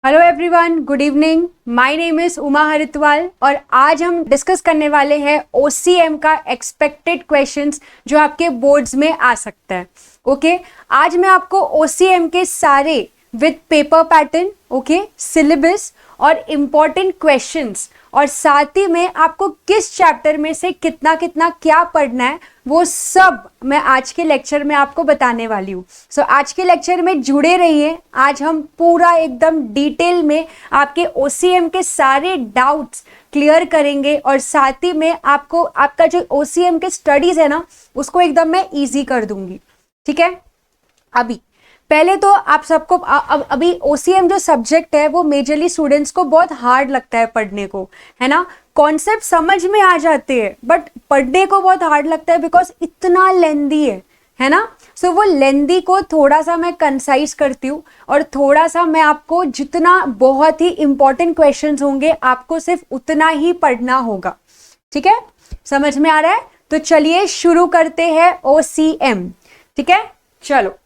Hello everyone, good evening. My name is Uma Haridwal और आज हम डिस्कस करने वाले हैं ओसीएम का एक्सपेक्टेड क्वेश्चंस जो आपके बोर्ड्स में आ सकता है। ओके, आज मैं आपको ओसीएम के सारे with paper pattern, okay, syllabus और इम्पॉर्टेंट क्वेश्चंस और साथ ही में आपको किस चैप्टर में से कितना कितना क्या पढ़ना है वो सब मैं आज के लेक्चर में आपको बताने वाली हूँ। सो आज के लेक्चर में जुड़े रहिए। आज हम पूरा एकदम डिटेल में आपके ओसीएम के सारे डाउट्स क्लियर करेंगे और साथ ही में आपको आपका जो ओसीएम के स्टडीज है ना उसको एकदम मैं इजी कर दूंगी। ठीक है, अभी पहले तो आप सबको अभी ओसीएम जो सब्जेक्ट है वो मेजरली स्टूडेंट्स को बहुत हार्ड लगता है पढ़ने को, है ना। कॉन्सेप्ट समझ में आ जाते हैं बट पढ़ने को बहुत हार्ड लगता है बिकॉज इतना लेंदी है ना। सो वो लेंदी को थोड़ा सा मैं कंसाइज करती हूँ और थोड़ा सा मैं आपको जितना बहुत ही इंपॉर्टेंट क्वेश्चंस होंगे आपको सिर्फ उतना ही पढ़ना होगा। ठीक है, समझ में आ रहा है? तो चलिए शुरू करते हैं ओसीएम। ठीक है, चलो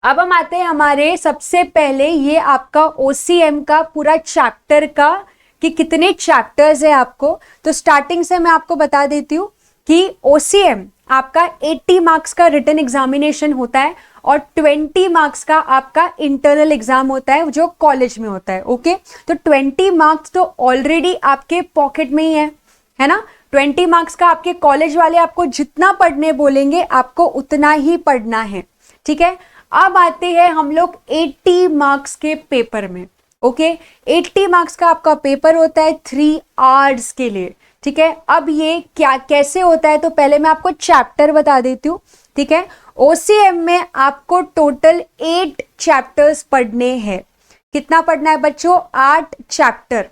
अब हम आते हैं हमारे सबसे पहले ये आपका ओसीएम का पूरा चैप्टर का कि कितने चैप्टर्स है आपको। तो स्टार्टिंग से मैं आपको बता देती हूँ कि ओसीएम आपका 80 मार्क्स का रिटन एग्जामिनेशन होता है और 20 मार्क्स का आपका इंटरनल एग्जाम होता है जो कॉलेज में होता है। ओके, तो 20 मार्क्स तो ऑलरेडी आपके पॉकेट में ही है ना। 20 मार्क्स का आपके कॉलेज वाले आपको जितना पढ़ने बोलेंगे आपको उतना ही पढ़ना है। ठीक है, अब आते हैं हम लोग 80 मार्क्स के पेपर में। ओके, 80 मार्क्स का आपका पेपर होता है 3 आवर्स के लिए। ठीक है, अब ये क्या कैसे होता है तो पहले मैं आपको चैप्टर बता देती हूँ। ठीक है, ओसीएम में आपको टोटल 8 चैप्टर्स पढ़ने हैं। कितना पढ़ना है बच्चों? 8 चैप्टर।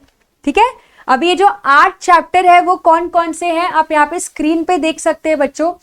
ठीक है, अब ये जो 8 चैप्टर है वो कौन कौन से हैं आप यहाँ पे स्क्रीन पे देख सकते हैं बच्चों।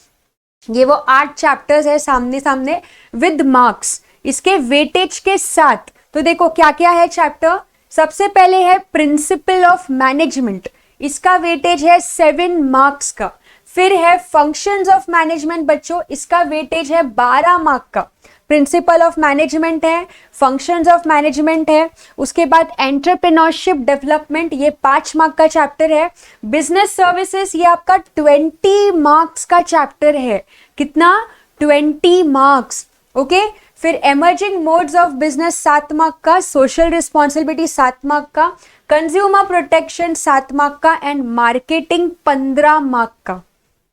ये वो 8 चैप्टर्स है सामने सामने विद मार्क्स, इसके वेटेज के साथ। तो देखो क्या क्या है चैप्टर। सबसे पहले है प्रिंसिपल ऑफ मैनेजमेंट, इसका वेटेज है 7 मार्क्स का। फिर है फंक्शंस ऑफ मैनेजमेंट बच्चों, इसका वेटेज है 12 मार्क का। प्रिंसिपल ऑफ मैनेजमेंट है, फंक्शंस ऑफ मैनेजमेंट है, उसके बाद एंटरप्रेन्योरशिप डेवलपमेंट ये 5 मार्क का चैप्टर है। बिजनेस सर्विसेज ये आपका 20 मार्क्स का चैप्टर है। कितना? 20 मार्क्स। ओके, फिर emerging modes of business 7 mark का, सोशल रिस्पॉन्सिबिलिटी 7 मार्क का, कंज्यूमर प्रोटेक्शन 7 मार्क का एंड मार्केटिंग 15 मार्क का।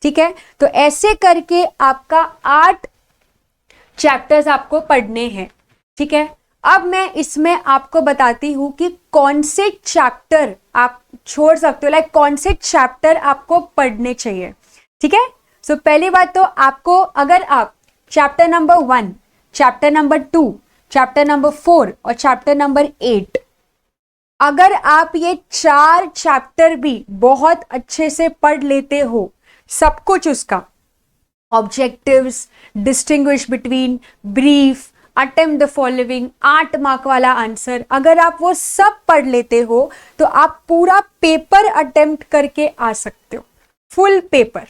ठीक है, तो ऐसे करके आपका 8 चैप्टर्स आपको पढ़ने हैं। ठीक है, अब मैं इसमें आपको बताती हूं कि कौन से चैप्टर आप छोड़ सकते हो, लाइक कौन से चैप्टर आपको पढ़ने चाहिए। ठीक है, सो पहली बात तो आपको अगर आप chapter number 1, chapter number 2, chapter number 4 और चैप्टर नंबर 8 अगर आप ये 4 चैप्टर भी बहुत अच्छे से पढ़ लेते हो, सब कुछ उसका objectives, distinguish between, brief, attempt the following, 8 mark वाला आंसर, अगर आप वो सब पढ़ लेते हो तो आप पूरा पेपर अटेम्प्ट करके आ सकते हो, फुल पेपर।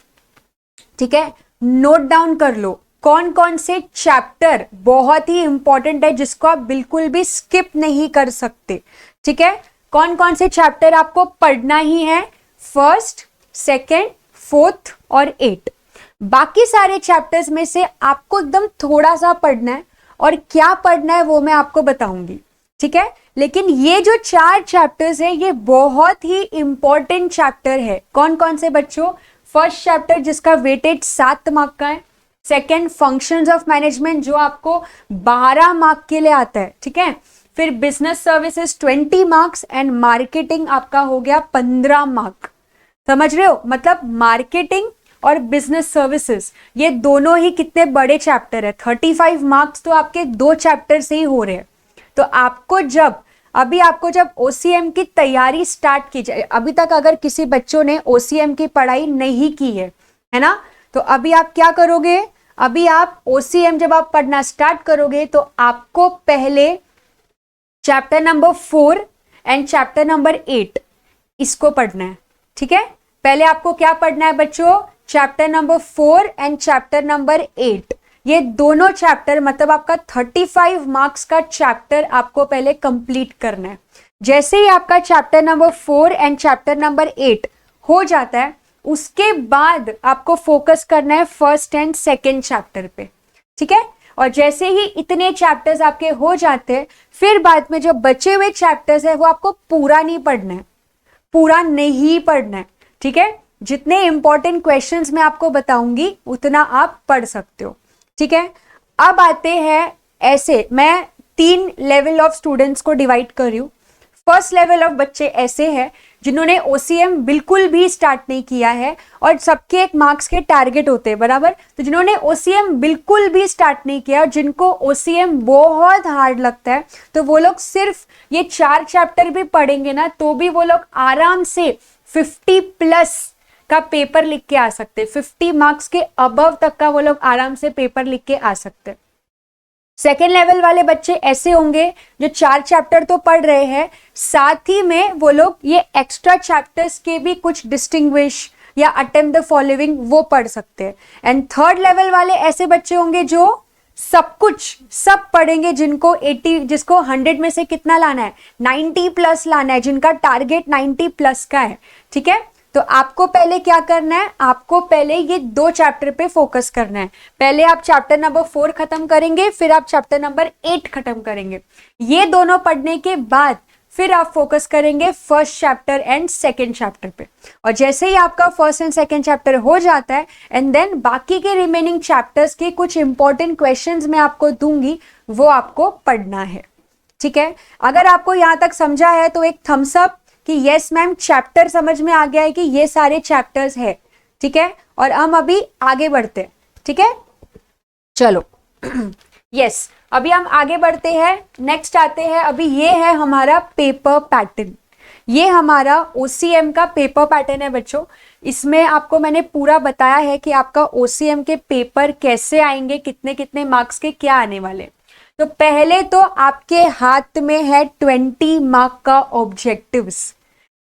ठीक है, नोट डाउन कर लो कौन कौन से चैप्टर बहुत ही इंपॉर्टेंट है जिसको आप बिल्कुल भी स्किप नहीं कर सकते। ठीक है, कौन कौन से चैप्टर आपको पढ़ना ही है, 1st, 2nd, 4th और 8। बाकी सारे चैप्टर्स में से आपको एकदम थोड़ा सा पढ़ना है और क्या पढ़ना है वो मैं आपको बताऊंगी। ठीक है, लेकिन ये जो 4 चैप्टर्स है ये बहुत ही इंपॉर्टेंट चैप्टर है। कौन कौन से बच्चों? 1st चैप्टर जिसका वेटेज 7 मार्क का है, 2nd फंक्शंस ऑफ मैनेजमेंट जो आपको 12 मार्क के लिए आता है। ठीक है, फिर business services 20 marks and marketing आपका हो गया 15 मार्क। समझ रहे हो? मतलब मार्केटिंग और बिजनेस सर्विसेज ये दोनों ही कितने बड़े चैप्टर है। 35 मार्क्स तो आपके 2 चैप्टर से ही हो रहे हैं। तो आपको जब ओसीएम की तैयारी स्टार्ट की जाए, अभी तक अगर किसी बच्चों ने ओसीएम की पढ़ाई नहीं की है ना, तो अभी आप क्या करोगे? अभी आप ओसीएम जब आप पढ़ना स्टार्ट करोगे तो आपको पहले chapter number 4 and chapter number 8 इसको पढ़ना है। ठीक है, पहले आपको क्या पढ़ना है बच्चों? Chapter number 4 and chapter number 8 ये दोनों चैप्टर मतलब आपका 35 मार्क्स का चैप्टर आपको पहले कंप्लीट करना है। जैसे ही आपका chapter number 4 and chapter number 8 हो जाता है, उसके बाद आपको फोकस करना है फर्स्ट एंड सेकेंड चैप्टर पे, ठीक है। और जैसे ही इतने चैप्टर्स आपके हो जाते हैं, फिर बाद में जो बचे हुए चैप्टर्स है वो आपको पूरा नहीं पढ़ना है, पूरा नहीं पढ़ना है, ठीक है। जितने इंपॉर्टेंट क्वेश्चंस मैं आपको बताऊंगी उतना आप पढ़ सकते हो, ठीक है। अब आते हैं, ऐसे मैं 3 लेवल ऑफ स्टूडेंट्स को डिवाइड कर रही हूं। फर्स्ट लेवल ऑफ बच्चे ऐसे हैं जिन्होंने OCM बिल्कुल भी स्टार्ट नहीं किया है, और सबके एक मार्क्स के टारगेट होते हैं, बराबर। तो जिन्होंने OCM बिल्कुल भी स्टार्ट नहीं किया और जिनको OCM बहुत हार्ड लगता है, तो वो लोग सिर्फ ये 4 चैप्टर भी पढ़ेंगे ना, तो भी वो लोग आराम से 50+ का पेपर लिख के आ सकते हैं। 50 मार्क्स के अबव तक का वो लोग आराम से पेपर लिख के आ सकते हैं। सेकेंड लेवल वाले बच्चे ऐसे होंगे जो 4 चैप्टर तो पढ़ रहे हैं, साथ ही में वो लोग ये एक्स्ट्रा चैप्टर्स के भी कुछ डिस्टिंग्विश या अटेम्प्ट द फॉलोइंग वो पढ़ सकते हैं। एंड थर्ड लेवल वाले ऐसे बच्चे होंगे जो सब पढ़ेंगे, जिसको 100 में से कितना लाना है, 90+ लाना है, जिनका टारगेट 90+ का है, ठीक है। तो आपको पहले क्या करना है, आपको पहले ये 2 चैप्टर पे फोकस करना है। पहले आप चैप्टर नंबर 4 खत्म करेंगे, फिर आप चैप्टर नंबर 8 खत्म करेंगे। ये दोनों पढ़ने के बाद फिर आप फोकस करेंगे first chapter and second chapter पे। और जैसे ही आपका फर्स्ट एंड सेकेंड चैप्टर हो जाता है, एंड देन बाकी के रिमेनिंग चैप्टर्स के कुछ इंपॉर्टेंट क्वेश्चंस मैं आपको दूंगी, वो आपको पढ़ना है, ठीक है। अगर आपको यहां तक समझा है तो एक थम्स अप कि यस मैम, चैप्टर समझ में आ गया है कि ये सारे चैप्टर्स है, ठीक है। और हम अभी आगे बढ़ते हैं, ठीक है, चलो। यस, अभी हम आगे बढ़ते हैं, नेक्स्ट आते हैं। अभी ये है हमारा पेपर पैटर्न, ये हमारा OCM का पेपर पैटर्न है बच्चों। इसमें आपको मैंने पूरा बताया है कि आपका OCM के पेपर कैसे आएंगे, कितने कितने मार्क्स के क्या आने वाले। तो पहले तो आपके हाथ में है 20 मार्क का ऑब्जेक्टिव्स।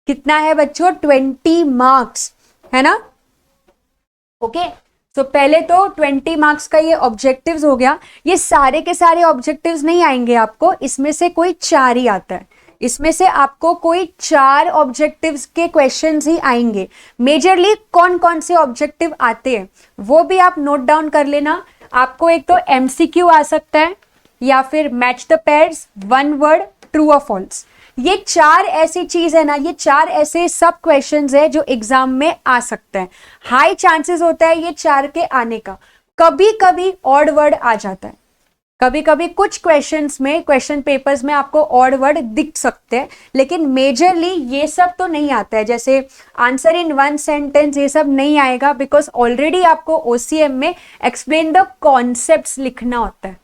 कितना है बच्चों, 20 मार्क्स, है ना, ओके। तो पहले तो 20 मार्क्स का ये ऑब्जेक्टिव्स हो गया। ये सारे के सारे ऑब्जेक्टिव्स नहीं आएंगे आपको, इसमें से कोई 4 ही आता है। इसमें से आपको कोई 4 ऑब्जेक्टिव्स के क्वेश्चंस ही आएंगे। मेजरली कौन कौन से ऑब्जेक्टिव आते हैं वो भी आप नोट डाउन कर लेना। आपको एक तो MCQ आ सकता है, या फिर match the pairs, 1 word, true और फॉल्स। ये 4 ऐसी चीज है ना, ये 4 ऐसे सब क्वेश्चंस है जो एग्जाम में आ सकते हैं। हाई चांसेस होता है ये 4 के आने का। कभी कभी ऑड वर्ड आ जाता है, कभी कभी कुछ क्वेश्चंस में, क्वेश्चन पेपर्स में आपको ऑड वर्ड दिख सकते हैं, लेकिन मेजरली ये सब तो नहीं आता है। जैसे आंसर इन 1 सेंटेंस, ये सब नहीं आएगा, बिकॉज ऑलरेडी आपको OCM में एक्सप्लेन द कॉन्सेप्ट्स लिखना होता है।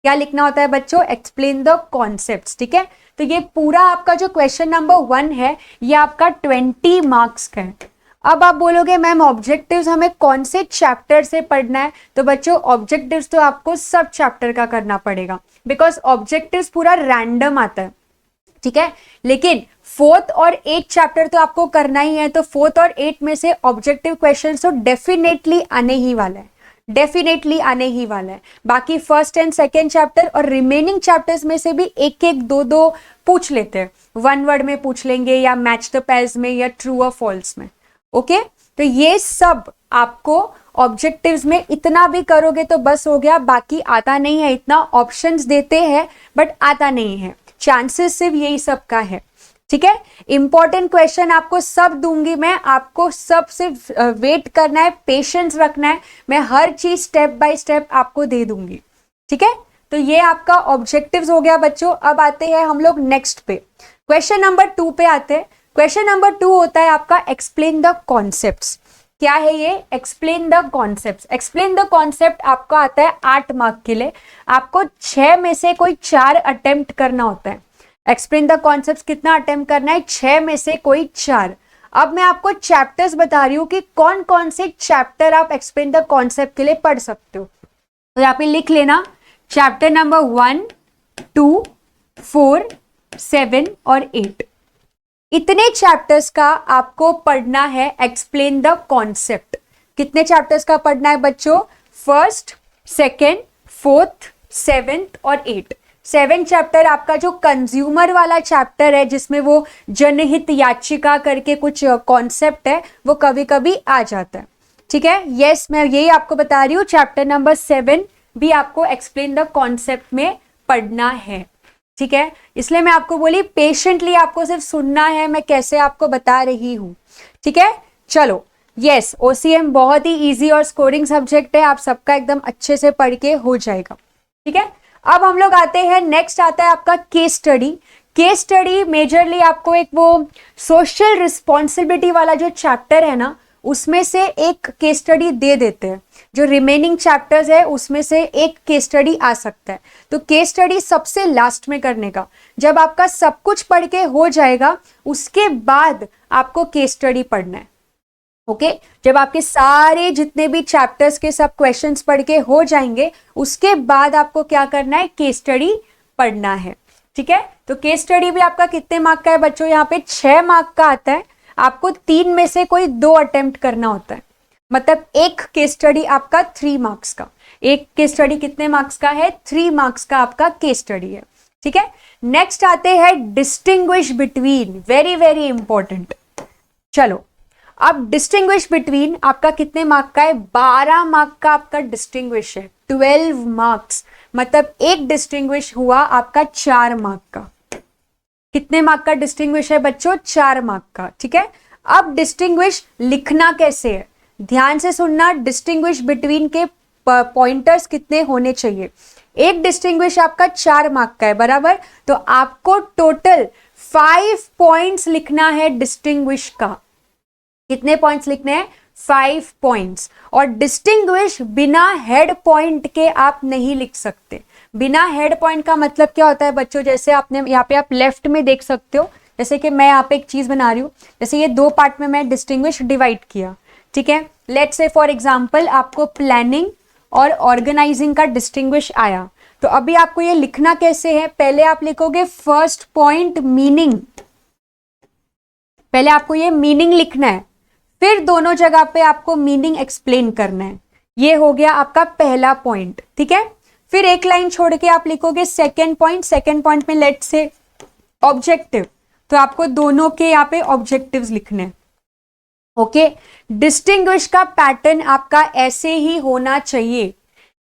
क्या लिखना होता है बच्चों, एक्सप्लेन द कॉन्सेप्ट्स, ठीक है। तो ये पूरा आपका जो क्वेश्चन नंबर 1 है, ये आपका 20 मार्क्स का है। अब आप बोलोगे मैम ऑब्जेक्टिव्स हमें कौन से चैप्टर से पढ़ना है, तो बच्चों ऑब्जेक्टिव्स तो आपको सब चैप्टर का करना पड़ेगा, बिकॉज ऑब्जेक्टिव्स पूरा रैंडम आता है, ठीक है। लेकिन 4th और 8th चैप्टर तो आपको करना ही है, तो 4th और 8th में से ऑब्जेक्टिव क्वेश्चन तो डेफिनेटली आने ही वाला है, डेफिनेटली आने ही वाला है। बाकी फर्स्ट एंड सेकेंड चैप्टर और रिमेनिंग चैप्टर्स में से भी एक एक दो दो पूछ लेते हैं। 1 वर्ड में पूछ लेंगे, या मैच द पेयर्स में, या ट्रू और फॉल्स में, ओके। तो ये सब आपको ऑब्जेक्टिव्स में इतना भी करोगे तो बस हो गया, बाकी आता नहीं है। इतना ऑप्शंस देते हैं बट आता नहीं है, चांसेस सिर्फ यही सब का है, ठीक है। इंपॉर्टेंट क्वेश्चन आपको सब दूंगी मैं, आपको सब सिर्फ वेट करना है, पेशेंस रखना है, मैं हर चीज स्टेप बाय स्टेप आपको दे दूंगी, ठीक है। तो ये आपका ऑब्जेक्टिव्स हो गया बच्चों। अब आते हैं हम लोग नेक्स्ट पे, क्वेश्चन नंबर 2 पे आते हैं। क्वेश्चन नंबर 2 होता है आपका एक्सप्लेन द कॉन्सेप्ट्स। क्या है ये, explain the concepts. Explain the concept आपको आता है 8 मार्क के लिए। आपको 6 में से कोई 4 अटेम्प्ट करना होता है। एक्सप्लेन द कॉन्सेप्ट्स कितना अटेम्प्ट करना है, 6 में से कोई 4। अब मैं आपको चैप्टर्स बता रही हूँ कि कौन कौन से चैप्टर आप एक्सप्लेन द कॉन्सेप्ट के लिए पढ़ सकते हो। तो यहाँ पे लिख लेना, चैप्टर नंबर 1, 2, 4, 7 और 8, इतने चैप्टर्स का आपको पढ़ना है। एक्सप्लेन द कॉन्सेप्ट कितने चैप्टर्स का पढ़ना है बच्चों, फर्स्ट, सेकेंड, फोर्थ, सेवेंथ और एट। 7 चैप्टर आपका जो कंज्यूमर वाला चैप्टर है, जिसमें वो जनहित याचिका करके कुछ कॉन्सेप्ट है, वो कभी कभी आ जाता है। ठीक है, यस, मैं यही आपको बता रही हूँ, चैप्टर नंबर 7 भी आपको एक्सप्लेन द कॉन्सेप्ट में पढ़ना है। ठीक है, इसलिए मैं आपको बोली पेशेंटली आपको सिर्फ सुनना है, मैं कैसे आपको बता रही हूँ। ठीक है, चलो, यस, ओसीएम बहुत ही इजी और स्कोरिंग सब्जेक्ट है, आप सबका एकदम अच्छे से पढ़ के हो जाएगा। ठीक है, अब हम लोग आते हैं, नेक्स्ट आता है आपका case study. Case study majorly आपको एक वो सोशल रिस्पॉन्सिबिलिटी वाला जो चैप्टर है ना, उसमें से एक केस स्टडी दे देते हैं। जो रिमेनिंग चैप्टर्स है उसमें से एक केस स्टडी आ सकता है, तो केस स्टडी सबसे लास्ट में करने का। जब आपका सब कुछ पढ़ के हो जाएगा, उसके बाद आपको केस स्टडी पढ़ना है। ओके, जब आपके सारे जितने भी चैप्टर्स के सब क्वेश्चंस पढ़ के हो जाएंगे, उसके बाद आपको क्या करना है, केस स्टडी पढ़ना है। ठीक है, तो केस स्टडी भी आपका कितने मार्क का है बच्चों, यहाँ पे 6 मार्क का आता है। आपको 3 में से कोई 2 अटेम्प्ट करना होता है, मतलब एक केस स्टडी आपका 3 मार्क्स का। एक केस स्टडी कितने मार्क्स का है, 3 मार्क्स का आपका केस स्टडी है। ठीक है, नेक्स्ट आते हैं distinguish between, very very important. चलो, अब डिस्टिंग्विश बिटवीन आपका कितने मार्क का है, 12 मार्क का आपका डिस्टिंग्विश है, 12 मार्क्स, मतलब एक डिस्टिंग्विश हुआ आपका 4 मार्क का। कितने मार्क का डिस्टिंग्विश है बच्चों, 4 मार्क का। ठीक है, अब डिस्टिंग्विश लिखना कैसे है, ध्यान से सुनना। डिस्टिंग्विश बिटवीन के पॉइंटर्स कितने होने चाहिए, एक डिस्टिंग्विश आपका 4 मार्क का है, बराबर, तो आपको टोटल 5 पॉइंट्स लिखना है डिस्टिंग्विश का। कितने पॉइंट्स लिखने हैं, 5 पॉइंट्स। और डिस्टिंग्विश बिना हेड पॉइंट के आप नहीं लिख सकते। बिना हेड पॉइंट का मतलब क्या होता है बच्चों, जैसे आपने यहाँ पे आप लेफ्ट में देख सकते हो, जैसे कि मैं यहाँ पे एक चीज बना रही हूँ, जैसे ये 2 पार्ट में मैं डिस्टिंग्विश डिवाइड किया। ठीक है, लेट्स से फॉर एग्जांपल आपको प्लानिंग और ऑर्गेनाइजिंग का डिस्टिंग्विश आया, तो अभी आपको ये लिखना कैसे है, पहले आप लिखोगे फर्स्ट पॉइंट मीनिंग, पहले आपको ये मीनिंग लिखना है, फिर दोनों जगह पे आपको मीनिंग एक्सप्लेन करना है। ये हो गया आपका पहला पॉइंट। ठीक है, फिर एक लाइन छोड़ के आप लिखोगे सेकेंड पॉइंट, सेकेंड पॉइंट में लेट्स से ऑब्जेक्टिव, तो आपको दोनों के यहाँ पे ऑब्जेक्टिव्स लिखने हैं। ओके, डिस्टिंग्विश का पैटर्न आपका ऐसे ही होना चाहिए,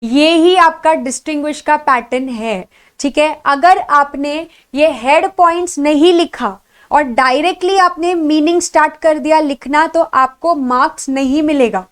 ये ही आपका डिस्टिंग्विश का पैटर्न है। ठीक है, अगर आपने ये हेड पॉइंट्स नहीं लिखा और डायरेक्टली आपने मीनिंग स्टार्ट कर दिया लिखना, तो आपको मार्क्स नहीं मिलेगा।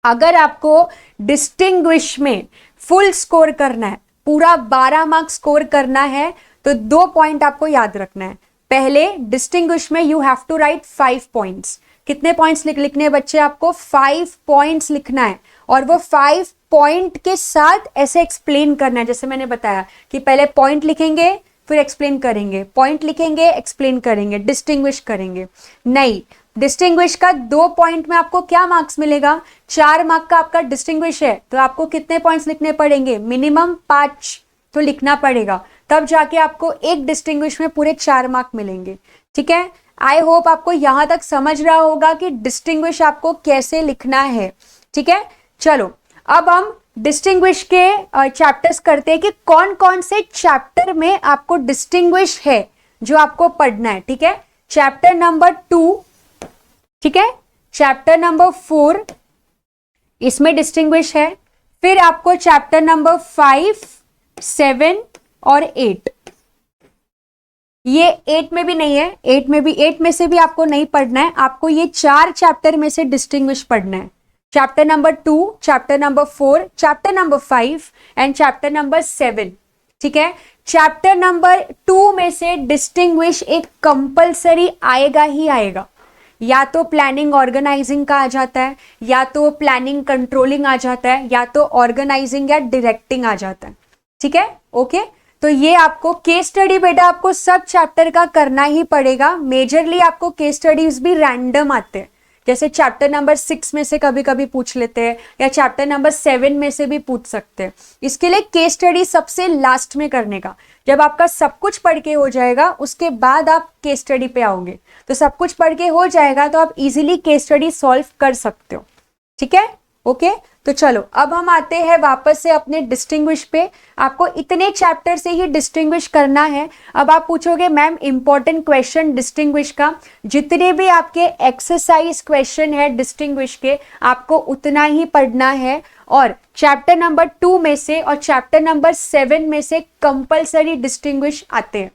अगर आपको डिस्टिंग्विश में फुल स्कोर करना है, पूरा 12 मार्क्स स्कोर करना है, तो 2 पॉइंट आपको याद रखना है। पहले डिस्टिंग्विश में you have to write 5 points. कितने पॉइंट्स लिखने हैं बच्चे, आपको 5 पॉइंट्स लिखना है, और वो 5 पॉइंट के साथ ऐसे एक्सप्लेन करना है, जैसे मैंने बताया कि पहले पॉइंट लिखेंगे फिर एक्सप्लेन करेंगे, पॉइंट लिखेंगे एक्सप्लेन करेंगे, डिस्टिंग्विश करेंगे। नहीं, डिस्टिंग्विश का 2 पॉइंट में आपको क्या मार्क्स मिलेगा, 4 मार्क का आपका डिस्टिंग्विश है, तो आपको कितने पॉइंट्स लिखने पड़ेंगे, मिनिमम 5 तो लिखना पड़ेगा, तब जाके आपको एक डिस्टिंग्विश में पूरे 4 मार्क मिलेंगे। ठीक है, आई होप आपको यहां तक समझ रहा होगा कि डिस्टिंग्विश आपको कैसे लिखना है। ठीक है, चलो अब हम डिस्टिंग्विश के चैप्टर्स करते हैं कि कौन कौन से चैप्टर में आपको डिस्टिंग्विश है जो आपको पढ़ना है। ठीक है, चैप्टर नंबर 2, ठीक है, चैप्टर नंबर 4 इसमें डिस्टिंग्विश है, फिर आपको चैप्टर नंबर 5, 7 और 8, ये 8 में भी नहीं है, 8 में से भी आपको नहीं पढ़ना है, आपको ये 4 चैप्टर में से डिस्टिंग्विश पढ़ना है। Chapter number 2, chapter number 4, chapter number 5 and chapter number 7। ठीक है, चैप्टर नंबर 2 में से डिस्टिंग्विश एक कंपलसरी आएगा ही आएगा, या तो प्लानिंग ऑर्गेनाइजिंग का आ जाता है, या तो प्लानिंग कंट्रोलिंग आ जाता है, या तो ऑर्गेनाइजिंग या डायरेक्टिंग आ जाता है। ठीक है, ओके, तो ये आपको केस स्टडी बेटा आपको सब चैप्टर का करना ही पड़ेगा। मेजरली आपको केस स्टडीज भी रैंडम आते हैं, जैसे चैप्टर नंबर 6 में से कभी कभी पूछ लेते हैं, या चैप्टर नंबर 7 में से भी पूछ सकते हैं। इसके लिए केस स्टडी सबसे लास्ट में करने का, जब आपका सब कुछ पढ़ के हो जाएगा उसके बाद आप केस स्टडी पे आओगे, तो सब कुछ पढ़ के हो जाएगा तो आप इजीली केस स्टडी सॉल्व कर सकते हो। ठीक है, ओके तो चलो अब हम आते हैं वापस से अपने डिस्टिंग्विश पे। आपको इतने चैप्टर से ही डिस्टिंग्विश करना है। अब आप पूछोगे मैम इंपॉर्टेंट क्वेश्चन डिस्टिंग्विश का, जितने भी आपके एक्सरसाइज क्वेश्चन है डिस्टिंग्विश के आपको उतना ही पढ़ना है। और चैप्टर नंबर 2 में से और चैप्टर नंबर 7 में से कंपल्सरी डिस्टिंग्विश आते हैं।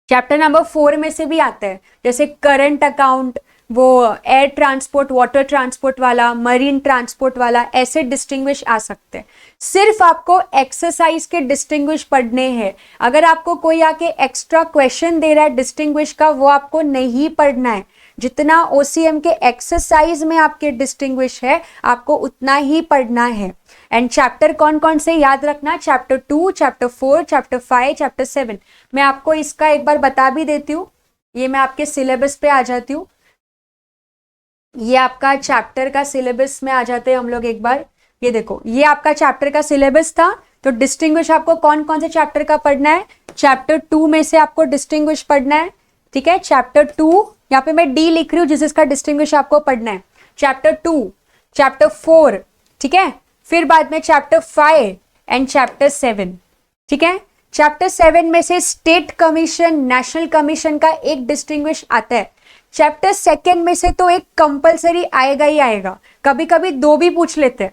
चैप्टर नंबर 4 में से भी आता है, जैसे करंट अकाउंट, वो एयर ट्रांसपोर्ट, वाटर ट्रांसपोर्ट वाला, मरीन ट्रांसपोर्ट वाला, ऐसे डिस्टिंग्विश आ सकते हैं। सिर्फ आपको एक्सरसाइज के डिस्टिंग्विश पढ़ने हैं। अगर आपको कोई आके एक्स्ट्रा क्वेश्चन दे रहा है डिस्टिंग्विश का, वो आपको नहीं पढ़ना है। जितना OCM के एक्सरसाइज में आपके डिस्टिंग्विश है आपको उतना ही पढ़ना है। एंड चैप्टर कौन कौन से याद रखना, चैप्टर 2, चैप्टर 4, चैप्टर 5, चैप्टर 7। मैं आपको इसका एक बार बता भी देती हूँ। ये मैं आपके सिलेबस पे आ जाती हूँ। ये आपका चैप्टर का सिलेबस में आ जाते हैं हम लोग एक बार। ये देखो, ये आपका चैप्टर का सिलेबस था। तो डिस्टिंग्विश आपको कौन कौन से चैप्टर का पढ़ना है, चैप्टर 2 में से आपको डिस्टिंग्विश पढ़ना है। ठीक है, चैप्टर 2, यहाँ पे मैं डी लिख रही हूँ जिसका डिस्टिंग्विश आपको पढ़ना है। चैप्टर 2, चैप्टर 4, ठीक है, फिर बाद में चैप्टर 5 एंड चैप्टर 7। ठीक है, चैप्टर 7 में से स्टेट कमीशन, नेशनल कमीशन का एक डिस्टिंग्विश आता है। चैप्टर 2 में से तो एक कंपलसरी आएगा ही आएगा, कभी कभी 2 भी पूछ लेते हैं।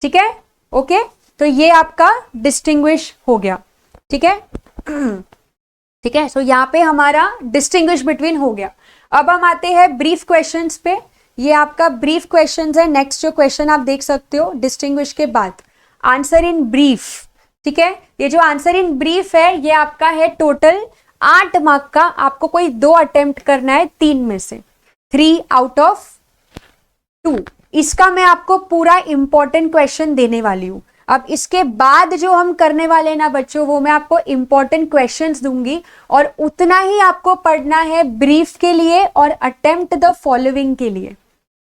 ठीक है, ओके, तो ये आपका डिस्टिंग्विश हो गया। ठीक है ठीक है, सो यहाँ पे हमारा डिस्टिंग्विश बिटवीन हो गया। अब हम आते हैं ब्रीफ क्वेश्चंस पे। ये आपका ब्रीफ क्वेश्चंस है। नेक्स्ट जो क्वेश्चन आप देख सकते हो डिस्टिंग्विश के बाद, आंसर इन ब्रीफ। ठीक है, ये जो आंसर इन ब्रीफ है ये आपका है टोटल 8 मार्क का। आपको कोई 2 अटेम्प्ट करना है 3 में से, 3 आउट ऑफ 2। इसका मैं आपको पूरा इंपॉर्टेंट क्वेश्चन देने वाली हूं। अब इसके बाद जो हम करने वाले हैं ना बच्चों, वो मैं आपको इंपॉर्टेंट क्वेश्चंस दूंगी और उतना ही आपको पढ़ना है ब्रीफ के लिए और अटेम्प्ट द फॉलोइंग के लिए।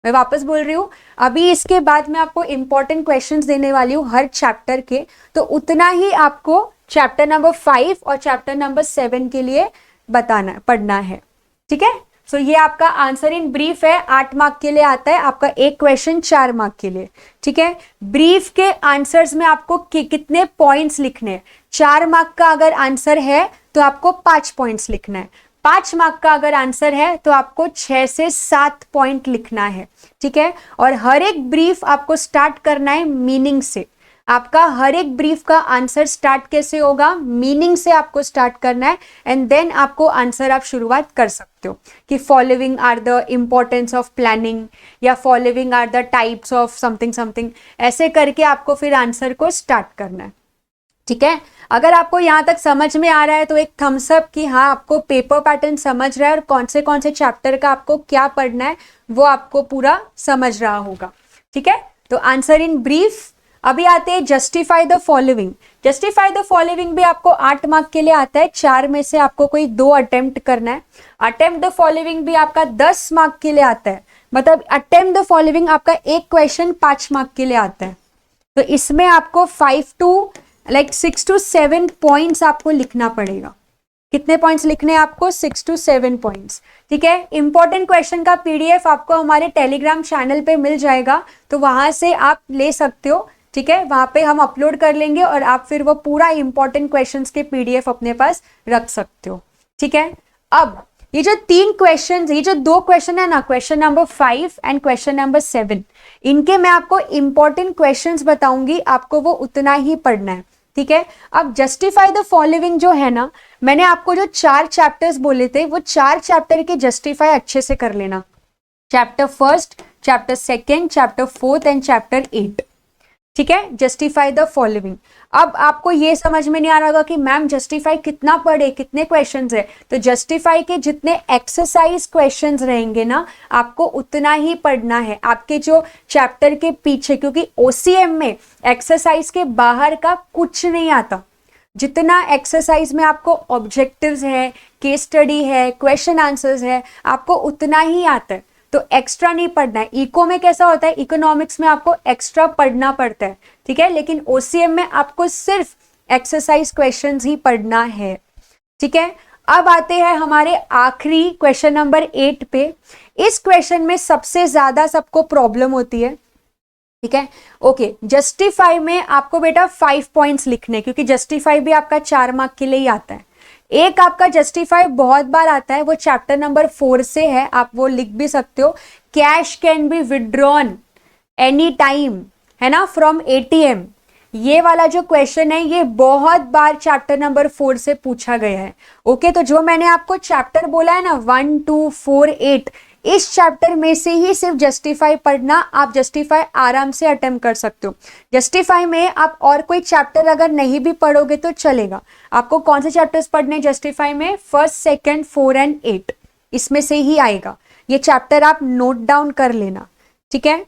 मैं वापस बोल रही हूँ, अभी इसके बाद मैं आपको इंपॉर्टेंट क्वेश्चंस देने वाली हूँ हर चैप्टर के, तो उतना ही आपको चैप्टर नंबर 5 और चैप्टर नंबर 7 के लिए पढ़ना है। ठीक है, सो ये आपका आंसर इन ब्रीफ है, 8 मार्क के लिए आता है। आपका एक क्वेश्चन 4 मार्क के लिए। ठीक है, ब्रीफ के आंसर्स में आपको कितने पॉइंट्स लिखने हैं। 4 मार्क का अगर आंसर है तो आपको 5 पॉइंट्स लिखना है। 5 मार्क का अगर आंसर है तो आपको 6 से 7 पॉइंट लिखना है। ठीक है, और हर एक ब्रीफ आपको स्टार्ट करना है मीनिंग से। आपका हर एक ब्रीफ का आंसर स्टार्ट कैसे होगा, मीनिंग से आपको स्टार्ट करना है। एंड देन आपको आंसर आप शुरुआत कर सकते हो कि following are the importance of planning, या following are the types of something something, ऐसे करके आपको फिर आंसर को स्टार्ट करना है। ठीक है, अगर आपको यहाँ तक समझ में आ रहा है तो एक थम्स अप कि हाँ आपको पेपर पैटर्न समझ रहा है और कौन से चैप्टर का आपको क्या पढ़ना है वो आपको पूरा समझ रहा होगा। ठीक है, तो आंसर इन ब्रीफ। अभी आते हैं justify the following. Justify the following भी आपको 8 मार्क के लिए आता है। 4 में से आपको कोई 2 अटेम्प्ट करना है। अटेम्प्ट द फॉलोइंग भी आपका 10 मार्क के लिए आता है। मतलब अटेम्प्ट द फॉलोइंग आपका एक क्वेश्चन 5 मार्क के लिए आता है। तो इसमें आपको 6 to 7 पॉइंट्स आपको लिखना पड़ेगा। कितने पॉइंट्स लिखने हैं आपको, 6 to 7 पॉइंट्स। ठीक है, इंपॉर्टेंट क्वेश्चन का PDF आपको हमारे टेलीग्राम चैनल पे मिल जाएगा, तो वहां से आप ले सकते हो। ठीक है, वहां पे हम अपलोड कर लेंगे और आप फिर वो पूरा इंपॉर्टेंट क्वेश्चंस के PDF अपने पास रख सकते हो। ठीक है, अब ये जो 3 क्वेश्चन, ये जो 2 क्वेश्चन है ना, question number 5 and question number 7, इनके मैं आपको इंपॉर्टेंट क्वेश्चंस बताऊंगी, आपको वो उतना ही पढ़ना है। ठीक है, अब जस्टिफाई द फॉलोइंग जो है ना, मैंने आपको जो 4 चैप्टर्स बोले थे वो 4 चैप्टर के जस्टिफाई अच्छे से कर लेना। Chapter 1, chapter 2, chapter 4 and chapter 8। ठीक है, जस्टिफाई द फॉलोइंग। अब आपको ये समझ में नहीं आ रहा होगा कि मैम जस्टिफाई कितना पढ़े, कितने क्वेश्चंस है। तो जस्टिफाई के जितने एक्सरसाइज क्वेश्चंस रहेंगे ना, आपको उतना ही पढ़ना है आपके जो चैप्टर के पीछे, क्योंकि OCM में एक्सरसाइज के बाहर का कुछ नहीं आता। जितना एक्सरसाइज में आपको ऑब्जेक्टिव्स है, केस स्टडी है, क्वेश्चन आंसर्स है, आपको उतना ही आता है, तो एक्स्ट्रा नहीं पढ़ना है। इको में कैसा होता है, इकोनॉमिक्स में आपको एक्स्ट्रा पढ़ना पड़ता है। ठीक है, लेकिन OCM में आपको सिर्फ एक्सरसाइज क्वेश्चंस ही पढ़ना है। ठीक है, अब आते हैं हमारे आखिरी क्वेश्चन नंबर 8 पे। इस क्वेश्चन में सबसे ज्यादा सबको प्रॉब्लम होती है। ठीक है। ओके, जस्टिफाई में आपको बेटा 5 पॉइंट्स लिखने, क्योंकि जस्टिफाई भी आपका 4 मार्क के लिए ही आता है। एक आपका जस्टिफाई बहुत बार आता है, वो चैप्टर नंबर 4 से है, आप वो लिख भी सकते हो। Cash can be withdrawn any time, है ना, फ्रॉम एटीएम। ये वाला जो क्वेश्चन है ये बहुत बार चैप्टर नंबर 4 से पूछा गया है। ओके, तो जो मैंने आपको चैप्टर बोला है ना 1 2 4 8, इस चैप्टर में से ही सिर्फ जस्टिफाई पढ़ना, आप जस्टिफाई आराम से अटेम्प्ट कर सकते हो। जस्टिफाई में आप और कोई चैप्टर अगर नहीं भी पढ़ोगे तो चलेगा। आपको कौन से चैप्टर्स पढ़ने जस्टिफाई में? फर्स्ट, सेकंड, 4 एंड 8, इसमें से ही आएगा। ये चैप्टर आप नोट डाउन कर लेना, ठीक है।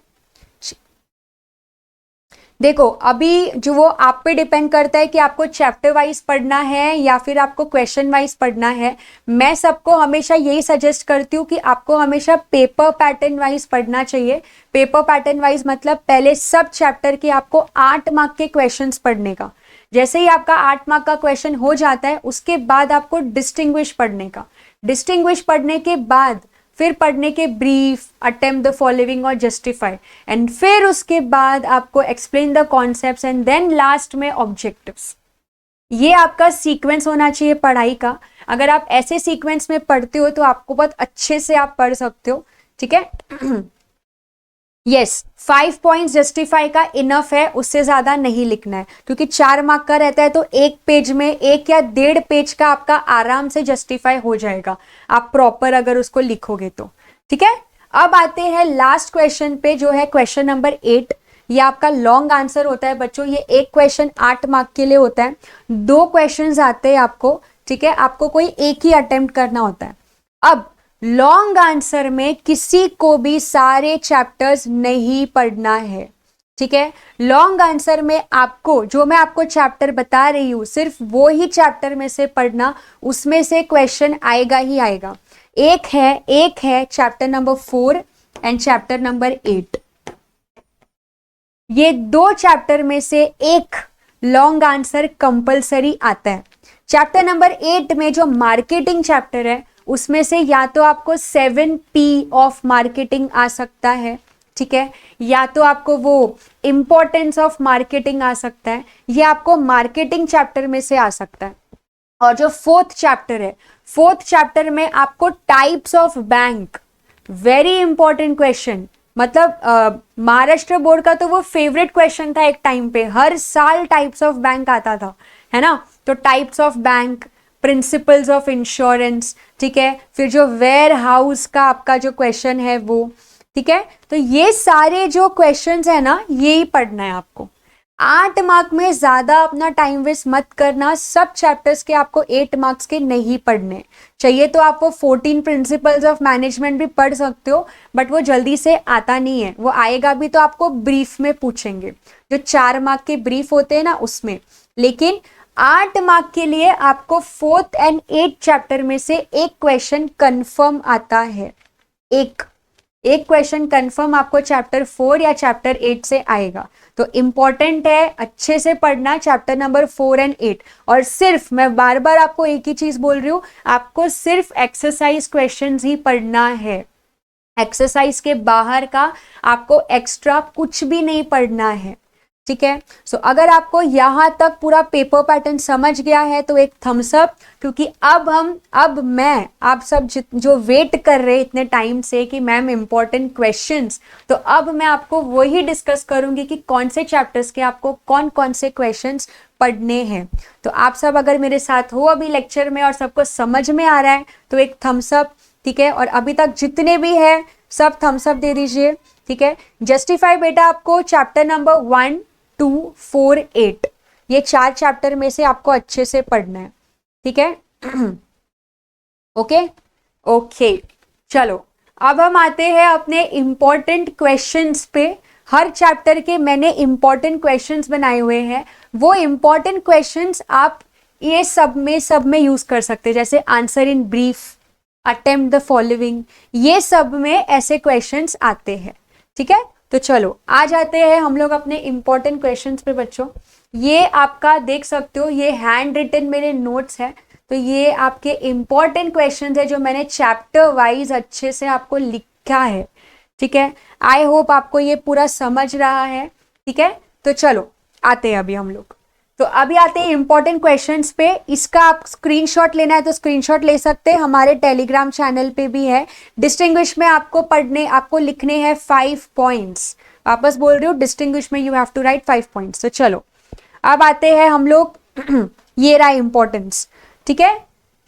देखो, अभी जो वो आप पे डिपेंड करता है कि आपको चैप्टर वाइज पढ़ना है या फिर आपको क्वेश्चन वाइज पढ़ना है। मैं सबको हमेशा यही सजेस्ट करती हूँ कि आपको हमेशा पेपर पैटर्न वाइज पढ़ना चाहिए। पेपर पैटर्न वाइज मतलब पहले सब चैप्टर के आपको 8 मार्क के क्वेश्चंस पढ़ने का। जैसे ही आपका 8 मार्क का क्वेश्चन हो जाता है उसके बाद आपको डिस्टिंग्विश पढ़ने का। डिस्टिंग्विश पढ़ने के बाद फिर पढ़ने के ब्रीफ, अटेम्प्ट द फॉलोइंग और जस्टिफाई, एंड फिर उसके बाद आपको explain the concepts and then last में ऑब्जेक्टिव्स। ये आपका सीक्वेंस होना चाहिए पढ़ाई का। अगर आप ऐसे सीक्वेंस में पढ़ते हो तो आपको बहुत अच्छे से आप पढ़ सकते हो, ठीक है। यस, 5 पॉइंट्स जस्टिफाई का इनफ है, उससे ज्यादा नहीं लिखना है, क्योंकि 4 मार्क का रहता है तो एक पेज में 1 या 1.5 पेज का आपका आराम से जस्टिफाई हो जाएगा, आप प्रॉपर अगर उसको लिखोगे तो, ठीक है। अब आते हैं लास्ट क्वेश्चन पे, जो है क्वेश्चन नंबर 8। ये आपका लॉन्ग आंसर होता है बच्चों। ये एक क्वेश्चन 8 मार्क के लिए होता है। 2 क्वेश्चन आते हैं आपको, ठीक है। आपको कोई एक ही अटेम्प्ट करना होता है। अब लॉन्ग आंसर में किसी को भी सारे चैप्टर्स नहीं पढ़ना है, ठीक है। लॉन्ग आंसर में आपको, जो मैं आपको चैप्टर बता रही हूं, सिर्फ वो ही चैप्टर में से पढ़ना, उसमें से क्वेश्चन आएगा ही आएगा। एक है chapter number 4 and chapter number 8। ये 2 चैप्टर में से एक लॉन्ग आंसर कंपलसरी आता है। चैप्टर नंबर 8 में जो मार्केटिंग चैप्टर है उसमें से या तो आपको 7P ऑफ मार्केटिंग आ सकता है, ठीक है, या तो आपको वो इंपॉर्टेंस ऑफ मार्केटिंग आ सकता है, ये आपको मार्केटिंग चैप्टर में से आ सकता है। और जो 4th चैप्टर है, 4th चैप्टर में आपको types of bank, very important question, मतलब महाराष्ट्र बोर्ड का तो वो फेवरेट क्वेश्चन था एक टाइम पे, हर साल टाइप्स ऑफ बैंक आता था, है ना। तो types of bank, principles of insurance, ठीक है, फिर जो वेयर हाउस का आपका जो क्वेश्चन है वो, ठीक है। तो ये सारे जो क्वेश्चंस है ना, ये ही पढ़ना है आपको। 8 मार्क में ज्यादा अपना टाइम वेस्ट मत करना। सब चैप्टर्स के आपको 8 मार्क्स के नहीं पढ़ने चाहिए, तो आप वो 14 प्रिंसिपल्स ऑफ मैनेजमेंट भी पढ़ सकते हो, बट वो जल्दी से आता नहीं है। वो आएगा भी तो आपको ब्रीफ में पूछेंगे, जो 4 मार्क के ब्रीफ होते हैं ना उसमें। लेकिन 8 मार्क के लिए आपको 4th एंड 8th चैप्टर में से एक क्वेश्चन कंफर्म आता है। एक क्वेश्चन कंफर्म आपको चैप्टर 4 या चैप्टर 8 से आएगा। तो इंपॉर्टेंट है, अच्छे से पढ़ना चैप्टर नंबर 4 एंड 8। और सिर्फ, मैं बार बार आपको एक ही चीज बोल रही हूं, आपको सिर्फ एक्सरसाइज क्वेश्चंस ही पढ़ना है। एक्सरसाइज के बाहर का आपको एक्स्ट्रा कुछ भी नहीं पढ़ना है, ठीक है। सो अगर आपको यहां तक पूरा पेपर पैटर्न समझ गया है तो एक थम्स अप, क्योंकि अब मैं आप सब जो वेट कर रहे इतने टाइम से कि मैम इंपॉर्टेंट क्वेश्चंस, तो अब मैं आपको वही डिस्कस करूंगी कि कौन से चैप्टर्स के आपको कौन कौन से क्वेश्चंस पढ़ने हैं। तो आप सब अगर मेरे साथ हो अभी लेक्चर में और सबको समझ में आ रहा है तो एक थम्स अप, ठीक है। और अभी तक जितने भी है सब थम्स अप दे दीजिए, ठीक है। जस्टिफाई बेटा आपको चैप्टर नंबर 1 2 4 8, ये 4 चैप्टर में से आपको अच्छे से पढ़ना है, ठीक है। ओके, चलो अब हम आते हैं अपने इंपॉर्टेंट क्वेश्चंस पे। हर चैप्टर के मैंने इंपॉर्टेंट क्वेश्चंस बनाए हुए हैं। वो इंपॉर्टेंट क्वेश्चंस आप ये सब में यूज कर सकते हैं, जैसे answer in brief, attempt the following, ये सब में ऐसे क्वेश्चंस आते हैं, ठीक है। तो चलो आ जाते हैं हम लोग अपने इंपॉर्टेंट क्वेश्चंस पे बच्चों। ये आपका देख सकते हो, ये हैंड रिटन मेरे नोट्स है, तो ये आपके इंपॉर्टेंट क्वेश्चंस है जो मैंने चैप्टर वाइज अच्छे से आपको लिखा है, ठीक है, आई होप आपको ये पूरा समझ रहा है। ठीक है, तो चलो आते हैं अभी हम लोग। तो अभी आते हैं इंपॉर्टेंट क्वेश्चंस पे। इसका आप स्क्रीनशॉट लेना है तो स्क्रीनशॉट ले सकते हैं, हमारे टेलीग्राम चैनल पे भी है। डिस्टिंग्विश में आपको लिखने हैं 5 पॉइंट्स। वापस बोल रही हूँ, डिस्टिंग्विश में you have to write 5 points. तो चलो अब आते हैं हम लोग ये रहा इंपॉर्टेंस। ठीक है,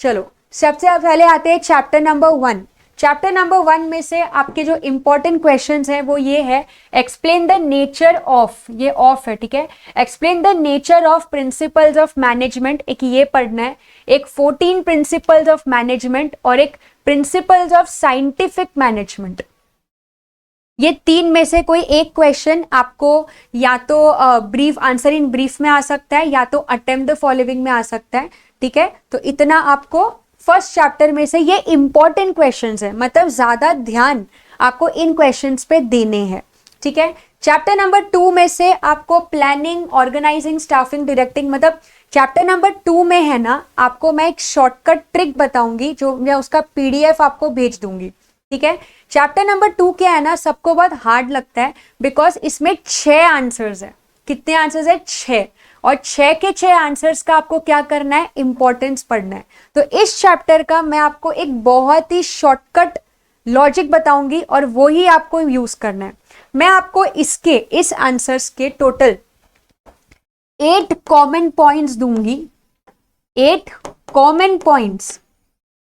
चलो सबसे पहले आते हैं चैप्टर नंबर 1। चैप्टर नंबर 1 में से आपके जो इंपॉर्टेंट क्वेश्चंस हैं वो ये है, एक्सप्लेन द नेचर ऑफ, ये ऑफ है, ठीक है, explain the nature of principles of management, एक ये पढ़ना है, एक 14 प्रिंसिपल्स ऑफ मैनेजमेंट और एक प्रिंसिपल्स ऑफ साइंटिफिक मैनेजमेंट। ये 3 में से कोई एक क्वेश्चन आपको या तो ब्रीफ आंसर इन ब्रीफ में आ सकता है या तो अटेम्प्ट द फॉलोइंग में आ सकता है। ठीक है, तो इतना आपको फर्स्ट चैप्टर में से ये इंपॉर्टेंट क्वेश्चंस है, मतलब ज्यादा ध्यान आपको इन क्वेश्चंस पे देने हैं। ठीक है, चैप्टर नंबर 2 में से आपको प्लानिंग, ऑर्गेनाइजिंग, स्टाफिंग, डायरेक्टिंग, मतलब चैप्टर नंबर 2 में है ना, आपको मैं एक शॉर्टकट ट्रिक बताऊंगी जो मैं उसका पीडीएफ आपको भेज दूंगी। ठीक है, चैप्टर नंबर 2 क्या है ना, सबको बहुत हार्ड लगता है बिकॉज इसमें 6 आंसर्स है। कितने आंसर्स है? 6। और 6 के 6 आंसर्स का आपको क्या करना है? इंपॉर्टेंस पढ़ना है। तो इस चैप्टर का मैं आपको एक बहुत ही शॉर्टकट लॉजिक बताऊंगी और वो ही आपको यूज करना है। मैं आपको इस आंसर्स के टोटल 8 कॉमन पॉइंट्स दूंगी, 8 कॉमन पॉइंट्स,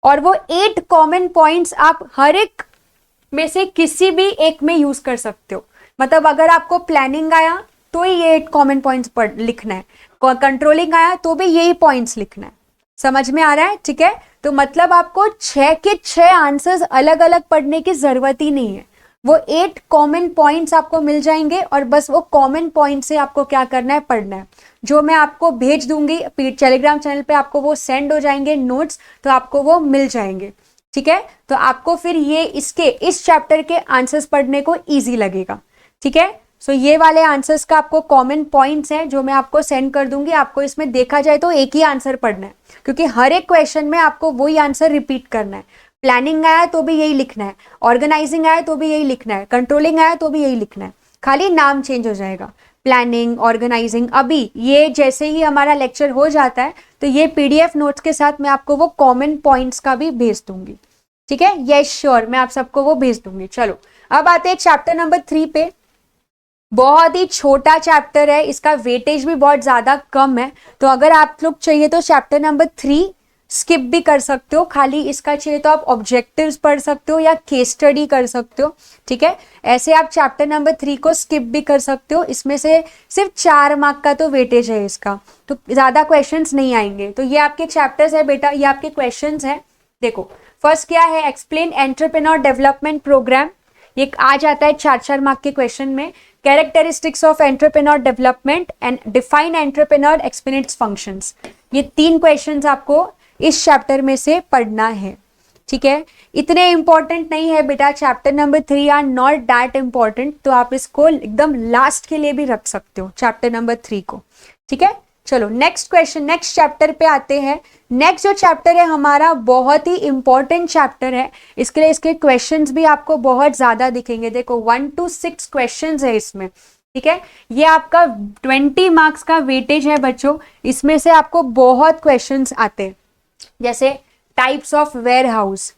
और वो 8 कॉमन पॉइंट्स आप हर एक में से किसी भी एक में यूज कर सकते हो। मतलब अगर आपको प्लानिंग आया तो ये 8 कॉमन पॉइंट्स लिखना है, कंट्रोलिंग आया तो भी यही पॉइंट्स लिखना है। समझ में आ रहा है? ठीक है, तो मतलब आपको 6 के 6 आंसर्स अलग अलग पढ़ने की जरूरत ही नहीं है। वो 8 कॉमन पॉइंट्स आपको मिल जाएंगे और बस वो कॉमन पॉइंट से आपको क्या करना है? पढ़ना है। जो मैं आपको भेज दूंगी टेलीग्राम चैनल पे, आपको वो सेंड हो जाएंगे नोट्स, तो आपको वो मिल जाएंगे। ठीक है, तो आपको फिर ये इस चैप्टर के आंसर्स पढ़ने को ईजी लगेगा। ठीक है, सो ये वाले आंसर्स का आपको कॉमन पॉइंट्स हैं जो मैं आपको सेंड कर दूंगी। आपको इसमें देखा जाए तो एक ही आंसर पढ़ना है, क्योंकि हर एक क्वेश्चन में आपको वही आंसर रिपीट करना है। प्लानिंग आया तो भी यही लिखना है, ऑर्गेनाइजिंग आया तो भी यही लिखना है, कंट्रोलिंग आया तो भी यही लिखना है, खाली नाम चेंज हो जाएगा। प्लानिंग, ऑर्गेनाइजिंग, अभी ये जैसे ही हमारा लेक्चर हो जाता है तो ये पीडीएफ नोट्स के साथ मैं आपको वो कॉमन पॉइंट्स का भी भेज दूंगी। ठीक है, यस श्योर, मैं आप सबको वो भेज दूंगी। चलो अब आते हैं चैप्टर नंबर 3 पे। बहुत ही छोटा चैप्टर है, इसका वेटेज भी बहुत ज्यादा कम है, तो अगर आप लोग चाहिए तो चैप्टर नंबर 3 स्किप भी कर सकते हो, खाली इसका चाहिए तो आप ऑब्जेक्टिव्स पढ़ सकते हो या केस स्टडी कर सकते हो। ठीक है, ऐसे आप चैप्टर नंबर 3 को स्किप भी कर सकते हो। इसमें से सिर्फ 4 मार्क का तो वेटेज है इसका, तो ज्यादा क्वेश्चंस नहीं आएंगे। तो ये आपके चैप्टर्स है बेटा, ये आपके क्वेश्चंस है। देखो फर्स्ट क्या है, एक्सप्लेन एंटरप्रेन्योर डेवलपमेंट प्रोग्राम, ये आ जाता है 4-4 मार्क के क्वेश्चन में। Characteristics of entrepreneur development and define entrepreneur, explain it's functions. ये 3 क्वेश्चंस आपको इस चैप्टर में से पढ़ना है। ठीक है, इतने इंपॉर्टेंट नहीं है बेटा, chapter number 3 are not that important, तो आप इसको एकदम लास्ट के लिए भी रख सकते हो चैप्टर नंबर 3 को। ठीक है, चलो नेक्स्ट क्वेश्चन, नेक्स्ट चैप्टर पे आते हैं। नेक्स्ट जो चैप्टर है हमारा बहुत ही इंपॉर्टेंट चैप्टर है, इसके लिए इसके क्वेश्चंस भी आपको बहुत ज्यादा दिखेंगे। देखो 1 to 6 क्वेश्चंस है इसमें। ठीक है, ये आपका 20 मार्क्स का वेटेज है बच्चों, इसमें से आपको बहुत क्वेश्चंस आते हैं, जैसे types of warehouse,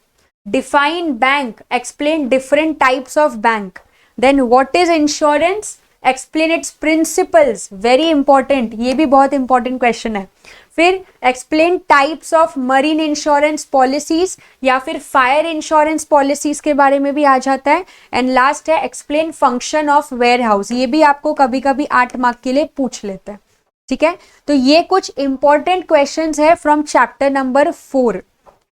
define bank, explain different types of bank, then what is insurance, explain its principles, very important, ये भी बहुत इंपॉर्टेंट क्वेश्चन है। फिर explain types of marine insurance policies या फिर फायर इंश्योरेंस पॉलिसीज के बारे में भी आ जाता है। एंड लास्ट है explain function of warehouse, ये भी आपको कभी कभी 8 मार्क के लिए पूछ लेता है। ठीक है, तो ये कुछ इंपॉर्टेंट क्वेश्चंस है फ्रॉम चैप्टर नंबर 4,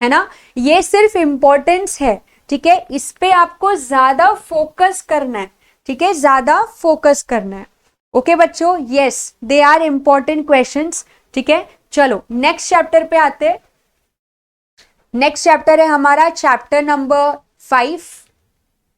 है ना, ये सिर्फ इंपॉर्टेंस है। ठीक है, इस पे आपको ज्यादा फोकस करना है। ठीक है, ज्यादा फोकस करना है। ओके बच्चों, yes they are important questions. ठीक है, चलो नेक्स्ट चैप्टर पे आते हैं। नेक्स्ट चैप्टर है हमारा चैप्टर नंबर 5।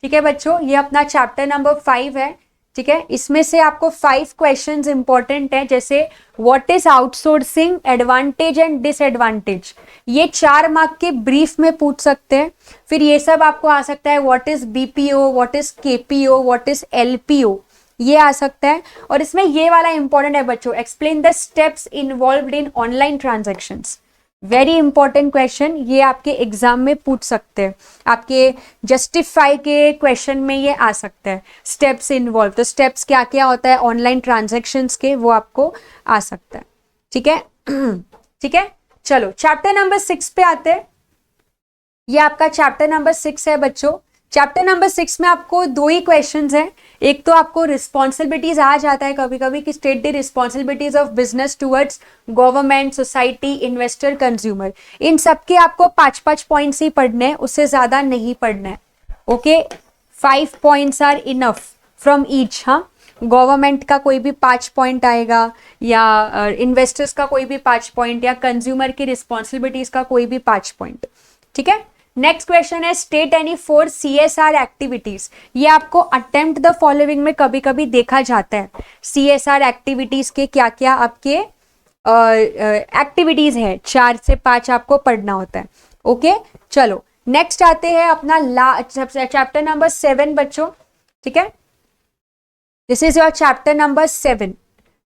ठीक है बच्चों, ये अपना चैप्टर नंबर 5 है। ठीक है, इसमें से आपको 5 क्वेश्चंस इंपॉर्टेंट है, जैसे what is outsourcing, advantage and disadvantage, ये 4 मार्क के ब्रीफ में पूछ सकते हैं। फिर ये सब आपको आ सकता है what is BPO, what is KPO, what is LPO, ये आ सकता है। और इसमें ये वाला इंपॉर्टेंट है बच्चों, explain the steps involved in online transactions, very important question, ये आपके एग्जाम में पूछ सकते हैं, आपके जस्टिफाई के क्वेश्चन में ये आ सकता है, स्टेप्स इन्वॉल्व, तो स्टेप्स क्या क्या होता है ऑनलाइन ट्रांजैक्शंस के, वो आपको आ सकता है। ठीक है ठीक है, चलो चैप्टर नंबर 6 पे आते हैं। ये आपका चैप्टर नंबर 6 है बच्चों। चैप्टर नंबर 6 में आपको 2 ही क्वेश्चंस हैं। एक तो आपको रिस्पॉन्सिबिलिटीज आ जाता है कभी कभी कि state the responsibilities of business towards government, society, investor, consumer. इन सबके आपको 5-5 पॉइंट्स ही पढ़ने हैं, उससे ज्यादा नहीं पढ़ना है। Okay, 5 points are enough from each. हाँ, गवर्नमेंट का कोई भी 5 पॉइंट आएगा, या इन्वेस्टर्स का कोई भी 5 पॉइंट, या कंज्यूमर की रिस्पॉन्सिबिलिटीज का कोई भी 5 पॉइंट। ठीक है, नेक्स्ट क्वेश्चन है स्टेट एनी 4 CSR एक्टिविटीज। ये आपको अटेम्प्ट द फॉलोइंग में कभी कभी देखा जाता है, CSR एक्टिविटीज के क्या क्या आपके एक्टिविटीज है, 4 से 5 आपको पढ़ना होता है। ओके, चलो नेक्स्ट आते हैं अपना चैप्टर नंबर 7 बच्चों। ठीक है, this is your chapter number 7।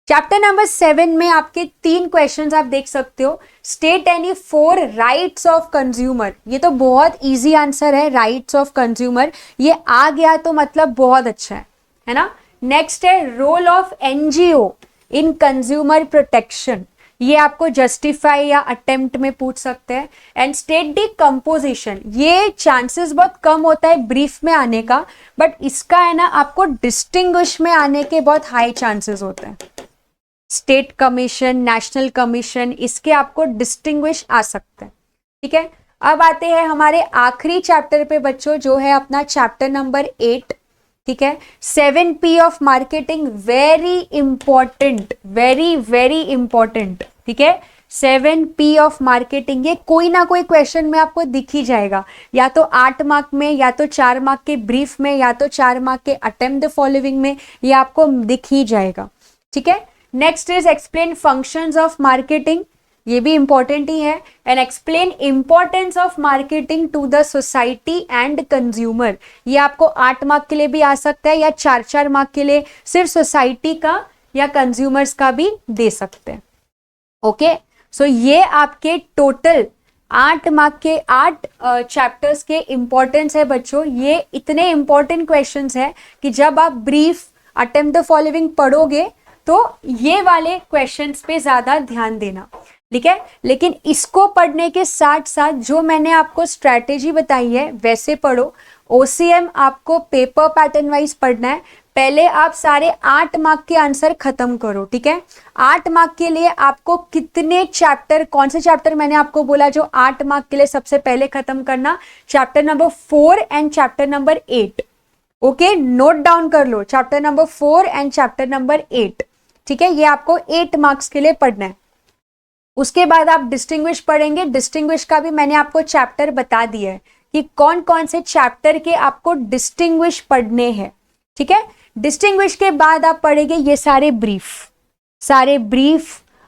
Chapter number 7 में आपके 3 क्वेश्चंस आप देख सकते हो। State any 4 rights of consumer, ये तो बहुत इजी आंसर है, राइट्स ऑफ कंज्यूमर, ये आ गया तो मतलब बहुत अच्छा है ना। नेक्स्ट है role of NGO in consumer protection, ये आपको जस्टिफाई या अटेम्प्ट में पूछ सकते हैं। एंड स्टेट दी कंपोजिशन, ये चांसेस बहुत कम होता है ब्रीफ में आने का, बट इसका है ना आपको डिस्टिंग्विश में आने के बहुत हाई चांसेस होते हैं। स्टेट कमीशन, नेशनल कमीशन, इसके आपको डिस्टिंग्विश आ सकते हैं। ठीक है, अब आते हैं हमारे आखिरी चैप्टर पे बच्चों, जो है अपना चैप्टर नंबर 8। ठीक है, 7P of marketing, very important, very very important. ठीक है, 7P ऑफ मार्केटिंग, ये कोई ना कोई क्वेश्चन में आपको दिख ही जाएगा, या तो 8 मार्क में, या तो 4 मार्क के ब्रीफ में, या तो 4 मार्क के अटेम्प्ट द फॉलोइंग में, ये आपको दिख ही जाएगा। ठीक है, next is explain functions of marketing, ये भी इंपॉर्टेंट ही है। And explain importance of marketing to the society and consumer, ये आपको 8 मार्क के लिए भी आ सकता है, या 4-4 मार्क के लिए सिर्फ सोसाइटी का या कंज्यूमर्स का भी दे सकते हैं। ओके, सो ये आपके टोटल 8 मार्क के 8 चैप्टर्स के इंपॉर्टेंस है बच्चों। ये इतने इंपॉर्टेंट क्वेश्चंस है कि जब आप ब्रीफ, अटेम्प्ट द फॉलोइंग पढ़ोगे तो ये वाले क्वेश्चंस पे ज्यादा ध्यान देना। ठीक है, लेकिन इसको पढ़ने के साथ साथ जो मैंने आपको स्ट्रैटेजी बताई है वैसे पढ़ो। OCM आपको पेपर पैटर्न वाइज पढ़ना है। पहले आप सारे 8 मार्क के आंसर खत्म करो। ठीक है, 8 मार्क के लिए आपको कितने चैप्टर, कौन से चैप्टर मैंने आपको बोला जो 8 मार्क के लिए सबसे पहले खत्म करना, chapter number 4 and chapter number 8। Okay, note down कर लो, chapter number 4 and chapter number 8। ठीक है, ये आपको 8 मार्क्स के लिए पढ़ना है। उसके बाद आप डिस्टिंग्विश पढ़ेंगे। डिस्टिंग्विश का भी मैंने आपको चैप्टर बता दिया है कि कौन कौन से चैप्टर के आपको डिस्टिंग्विश पढ़ने हैं। ठीक है, डिस्टिंग्विश के बाद आप पढ़ेंगे ये सारे ब्रीफ,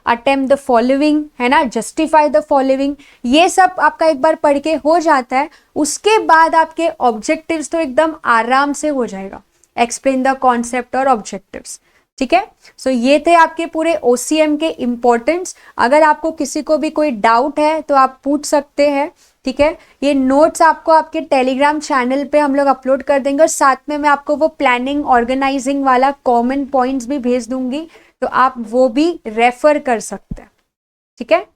अटेम्प्ट द फॉलोइंग, है ना, जस्टिफाई द फॉलोइंग, ये सब आपका एक बार पढ़ के हो जाता है। उसके बाद आपके ऑब्जेक्टिव्स तो एकदम आराम से हो जाएगा, एक्सप्लेन द कॉन्सेप्ट और ऑब्जेक्टिव्स। ठीक है, सो ये थे आपके पूरे OCM के इंपॉर्टेंस। अगर आपको किसी को भी कोई डाउट है तो आप पूछ सकते हैं। ठीक है, ये नोट्स आपको आपके टेलीग्राम चैनल पे हम लोग अपलोड कर देंगे, और साथ में मैं आपको वो प्लानिंग, ऑर्गेनाइजिंग वाला कॉमन पॉइंट्स भी भेज दूंगी, तो आप वो भी रेफर कर सकते हैं। ठीक है,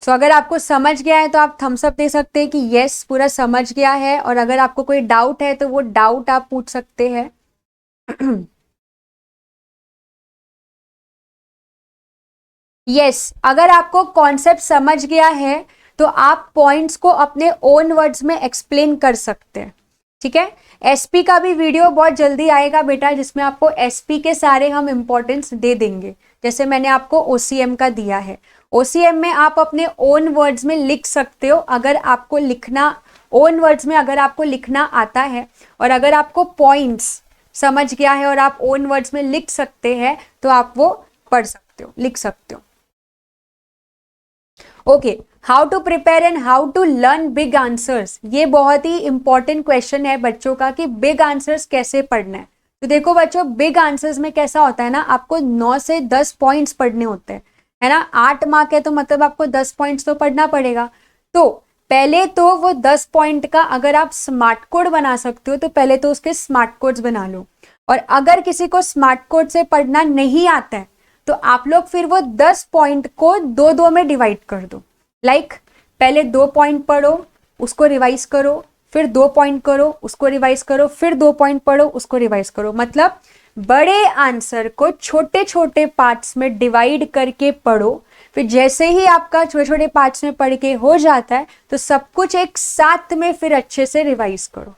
तो अगर आपको समझ गया है तो आप थम्स अप दे सकते हैं कि यस पूरा समझ गया है, और अगर आपको कोई डाउट है तो वो डाउट आप पूछ सकते हैं। यस, अगर आपको कॉन्सेप्ट समझ गया है तो आप पॉइंट्स को अपने ओन वर्ड्स में एक्सप्लेन कर सकते हैं। ठीक है, SP का भी वीडियो बहुत जल्दी आएगा बेटा, जिसमें आपको SP के सारे हम इंपॉर्टेंस दे देंगे, जैसे मैंने आपको OCM का दिया है। OCM में आप अपने ओन वर्ड्स में लिख सकते हो, अगर आपको लिखना ओन वर्ड्स में अगर आपको लिखना आता है और अगर आपको पॉइंट्स समझ गया है और आप ओन वर्ड्स में लिख सकते हैं तो आप वो पढ़ सकते हो, लिख सकते हो। Okay, how to prepare and how to learn big answers, ये बहुत ही इंपॉर्टेंट क्वेश्चन है बच्चों का कि बिग आंसर्स कैसे पढ़ना है। तो देखो बच्चों, बिग आंसर्स में कैसा होता है ना, आपको 9 से 10 पॉइंट्स पढ़ने होते हैं, है ना। 8 मार्क है तो मतलब आपको 10 पॉइंट्स तो पढ़ना पड़ेगा। तो पहले तो वो 10 पॉइंट का अगर आप स्मार्ट कोड बना सकते हो तो पहले तो उसके स्मार्ट कोड्स बना लो। और अगर किसी को स्मार्ट कोड से पढ़ना नहीं आता है तो आप लोग फिर वो 10 पॉइंट को 2-2 में डिवाइड कर दो। लाइक पहले 2 पॉइंट पढ़ो, उसको रिवाइज करो, फिर 2 पॉइंट करो, उसको रिवाइज करो, फिर 2 पॉइंट पढ़ो, उसको रिवाइज करो। मतलब बड़े आंसर को छोटे छोटे पार्ट्स में डिवाइड करके पढ़ो। फिर जैसे ही आपका छोटे छोटे पार्ट्स में पढ़ के हो जाता है तो सब कुछ एक साथ में फिर अच्छे से रिवाइज करो,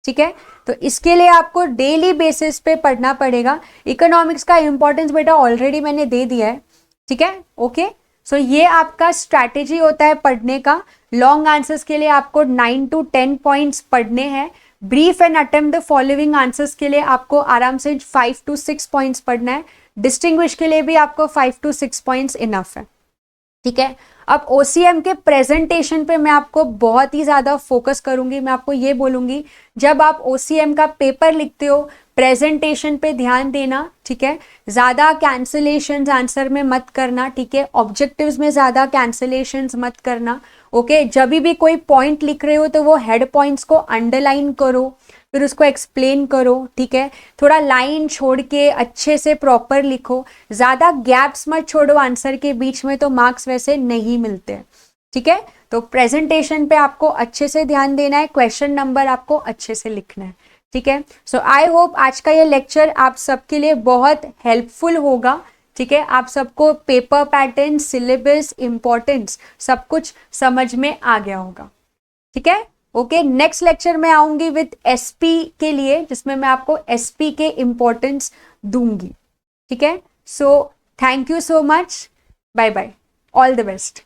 ठीक है। तो इसके लिए आपको डेली बेसिस पे पढ़ना पड़ेगा। इकोनॉमिक्स का इंपॉर्टेंस बेटा ऑलरेडी मैंने दे दिया है, ठीक है। ओके, सो ये आपका स्ट्रैटेजी होता है पढ़ने का। लॉन्ग आंसर्स के लिए आपको 9 to 10 पॉइंट्स पढ़ने हैं। Brief and attempt the following answers के लिए आपको आराम से 5 to 6 पॉइंट्स पढ़ना है। डिस्टिंग्विश के लिए भी आपको 5 to 6 पॉइंट्स इनफ है, ठीक है। अब OCM के प्रेजेंटेशन पे मैं आपको बहुत ही ज़्यादा फोकस करूंगी। मैं आपको ये बोलूंगी, जब आप OCM का पेपर लिखते हो प्रेजेंटेशन पे ध्यान देना, ठीक है। ज़्यादा कैंसिलेशंस आंसर में मत करना, ठीक है। ऑब्जेक्टिव्स में ज़्यादा कैंसिलेशंस मत करना, ओके। जब भी कोई पॉइंट लिख रहे हो तो वो हेड पॉइंट्स को अंडरलाइन करो, फिर उसको एक्सप्लेन करो, ठीक है। थोड़ा लाइन छोड़ के अच्छे से प्रॉपर लिखो, ज़्यादा गैप्स मत छोड़ो आंसर के बीच में, तो मार्क्स वैसे नहीं मिलते, ठीक है। तो प्रेजेंटेशन पे आपको अच्छे से ध्यान देना है, क्वेश्चन नंबर आपको अच्छे से लिखना है, ठीक है। सो आई होप आज का ये लेक्चर आप सबके लिए बहुत हेल्पफुल होगा, ठीक है। आप सबको पेपर पैटर्न, सिलेबस, इंपॉर्टेंस सब कुछ समझ में आ गया होगा, ठीक है। ओके, नेक्स्ट लेक्चर में आऊंगी विद SP के लिए, जिसमें मैं आपको SP के इंपॉर्टेंस दूंगी, ठीक है। So thank you so much, bye bye, all the best.